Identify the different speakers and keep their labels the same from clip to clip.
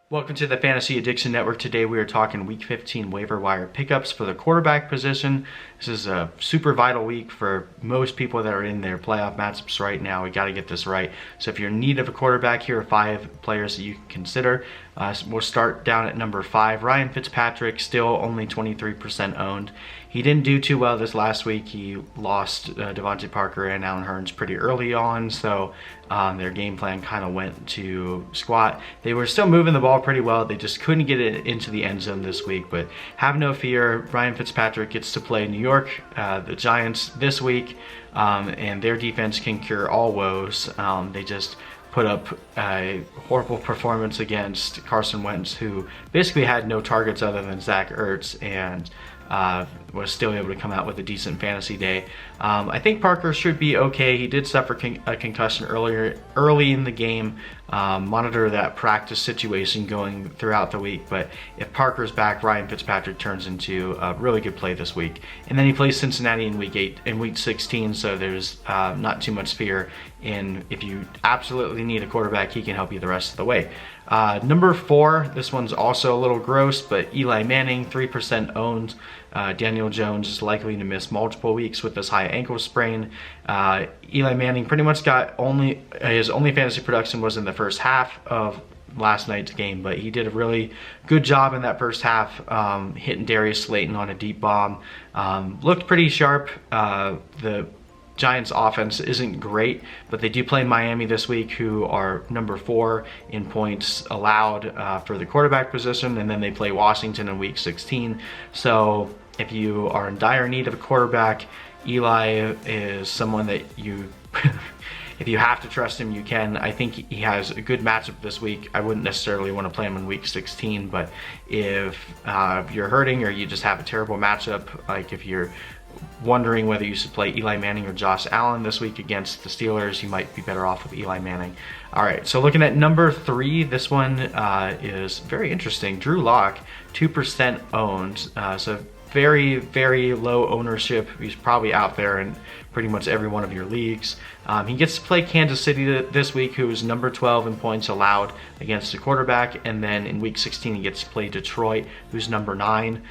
Speaker 1: Welcome to the Fantasy Addiction Network. Today we are talking Week 15 waiver wire pickups for the quarterback position. This is a super vital week for most people that are in their playoff matchups right now. We got to get this right. So if you're in need of a quarterback, here are 5 players that you can consider. We'll start down at number 5. Ryan Fitzpatrick, still only 23% owned. He didn't do too well this last week. He lost Devontae Parker and Allen Hurns pretty early on, so their game plan kind of went to squat. They were still moving the ball pretty well. They just couldn't get it into the end zone this week, but have no fear. Ryan Fitzpatrick gets to play New York, the Giants, this week, and their defense can cure all woes. They just put up a horrible performance against Carson Wentz, who basically had no targets other than Zach Ertz, and was still able to come out with a decent fantasy day. I think Parker should be okay. He did suffer a concussion early in the game. Monitor that practice situation going throughout the week, but if Parker's back, Ryan Fitzpatrick turns into a really good play this week. And then he plays Cincinnati in week 16, so there's not too much fear in if you absolutely need a quarterback, he can help you the rest of the way. Number 4, this one's also a little gross, but Eli Manning, 3% owned. Daniel Jones is likely to miss multiple weeks with this high ankle sprain. Eli Manning pretty much got his only fantasy production was in the first half of last night's game, but he did a really good job in that first half, hitting Darius Slayton on a deep bomb. Looked pretty sharp. The Giants offense isn't great, but they do play Miami this week, who are number 4 in points allowed for the quarterback position, and then they play Washington in week 16. So if you are in dire need of a quarterback, Eli is someone that you if you have to trust him, you can. I think he has a good matchup this week. I wouldn't necessarily want to play him in week 16, but if you're hurting or you just have a terrible matchup, like if you're wondering whether you should play Eli Manning or Josh Allen this week against the Steelers, you might be better off with Eli Manning. All right, so looking at number 3, this one is very interesting. Drew Locke, 2% owned, so very, very low ownership. He's probably out there in pretty much every one of your leagues. He gets to play Kansas City this week, who is number 12 in points allowed against the quarterback, and then in week 16 he gets to play Detroit, who's number 9.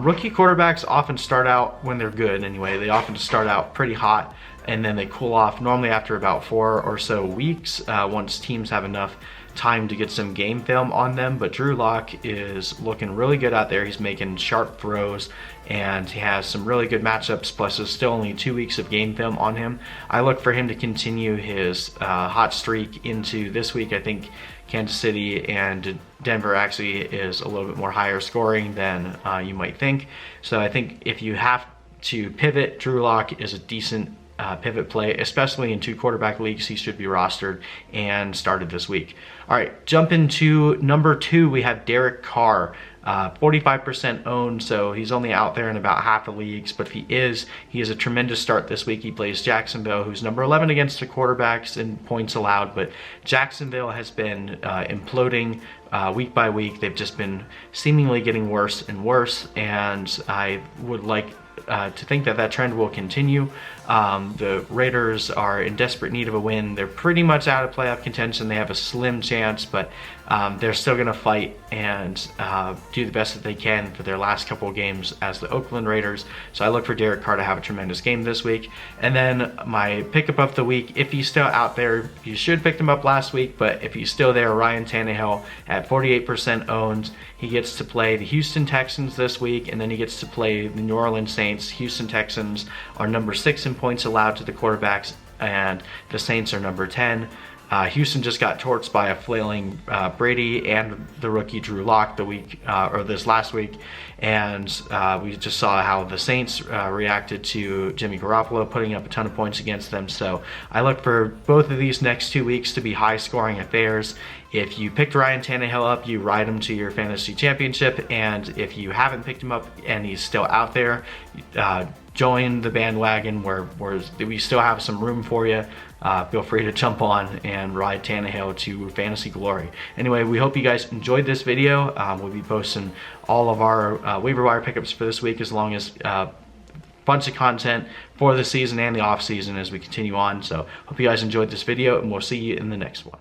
Speaker 1: Rookie quarterbacks often start out, when they're good anyway, they often start out pretty hot, and then they cool off normally after about 4 or so weeks, once teams have enough time to get some game film on them. But Drew Locke is looking really good out there. He's making sharp throws, and he has some really good matchups, plus there's still only 2 weeks of game film on him. I look for him to continue his hot streak into this week. I think Kansas City and Denver actually is a little bit more higher scoring than you might think. So I think if you have to pivot, Drew Locke is a decent pivot play, especially in 2 quarterback leagues. He should be rostered and started this week. All right, jump into number 2. We have Derek Carr, 45% owned, so he's only out there in about half the leagues, but if he is a tremendous start this week. He plays Jacksonville, who's number 11 against the quarterbacks in points allowed, but Jacksonville has been imploding week by week. They've just been seemingly getting worse and worse, and I would like to think that trend will continue. The Raiders are in desperate need of a win. They're pretty much out of playoff contention. They have a slim chance, but they're still going to fight and do the best that they can for their last couple of games as the Oakland Raiders. So I look for Derek Carr to have a tremendous game this week. And then my pickup of the week, if he's still out there, you should pick him up last week, but if he's still there, Ryan Tannehill at 48% owned. He gets to play the Houston Texans this week, and then he gets to play the New Orleans Saints. Houston Texans are number 6 in points allowed to the quarterbacks, and the Saints are number 10. Houston just got torched by a flailing Brady and the rookie Drew Locke this last week, and we just saw how the Saints reacted to Jimmy Garoppolo putting up a ton of points against them. So I look for both of these next 2 weeks to be high-scoring affairs. If you picked Ryan Tannehill up, you ride him to your fantasy championship, and if you haven't picked him up and he's still out there, join the bandwagon where we still have some room for you. Feel free to jump on and ride Tannehill to fantasy glory. Anyway, we hope you guys enjoyed this video. We'll be posting all of our waiver wire pickups for this week, as long as bunch of content for the season and the off season as we continue on. So hope you guys enjoyed this video, and we'll see you in the next one.